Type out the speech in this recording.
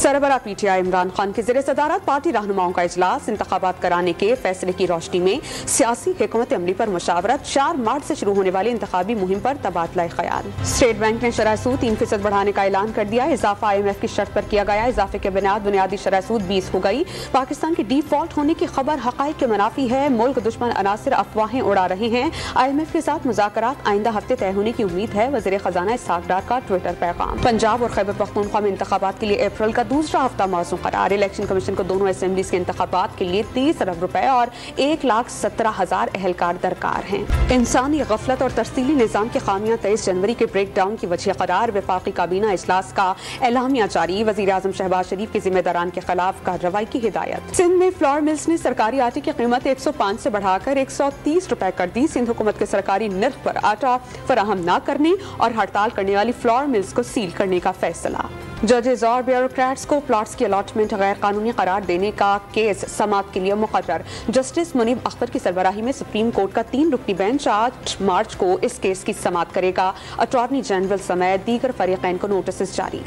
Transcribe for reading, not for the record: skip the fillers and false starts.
सरबराह PTI Imran Khan की ज़ेर सदारत पार्टी रहनुमाओं का इजलास। इंतखाबात कराने के फैसले की रोशनी में सियासी हिकमत अमली पर मुशावरत। 4 मार्च से शुरू होने वाली इंतखाबी मुहिम पर तबादला ख्याल। स्टेट बैंक ने शरह सूद 3% बढ़ाने का ऐलान कर दिया। इजाफा IMF की शर्त पर किया गया। इजाफे के बुनियादी शरह सूद 20 हो गई। पाकिस्तान की डिफॉल्ट होने की खबर हकाइक के मुनाफी है। मुल्क दुश्मन अनासिर अफवाहें उड़ा रहे हैं। IMF के साथ मुज़ाकरात आइंदा हफ्ते तय होने की उम्मीद है। वज़ीर खजाना इसहाक डार का ट्विटर पैगाम। पंजाब और खैबर पख्तूनख्वा में इंतखाबात के लिए अप्रैल का दूसरा हफ्ता मौजूद करार। इलेक्शन कमीशन को दोनों असेंबलीज के इंतखाबात के लिए 30 अरब रुपए और 1,17,000 अहलकार दरकार हैं। इंसानी गफलत और तरसीली निज़ाम की खामियां 23 जनवरी के ब्रेक डाउन की वजह करार। वफाकी काबीना इजलास का एलामिया जारी। वज़ीर आज़म शहबाज शरीफ के जिम्मेदारान के खिलाफ कार्रवाई की हिदायत। सिंध में फ्लोर मिल्स ने सरकारी आटे की कीमत 105 से बढ़ाकर 130 रुपए कर दी। सिंध हुकूमत के सरकारी निर्ख पर आटा फराहम न करने और हड़ताल करने वाली फ्लोर मिल्स को सील करने का फैसला। जजेस और ब्यूरोक्रेट्स को प्लॉट्स की अलॉटमेंट गैर कानूनी करार देने का केस समाअत के लिए मुकर्रर। जस्टिस मुनीब अख्तर की सरबराही में सुप्रीम कोर्ट का 3 रुकनी बेंच 8 मार्च को इस केस की समाअत करेगा। अटॉर्नी जनरल समेत दीगर फरीकैन को नोटिस जारी।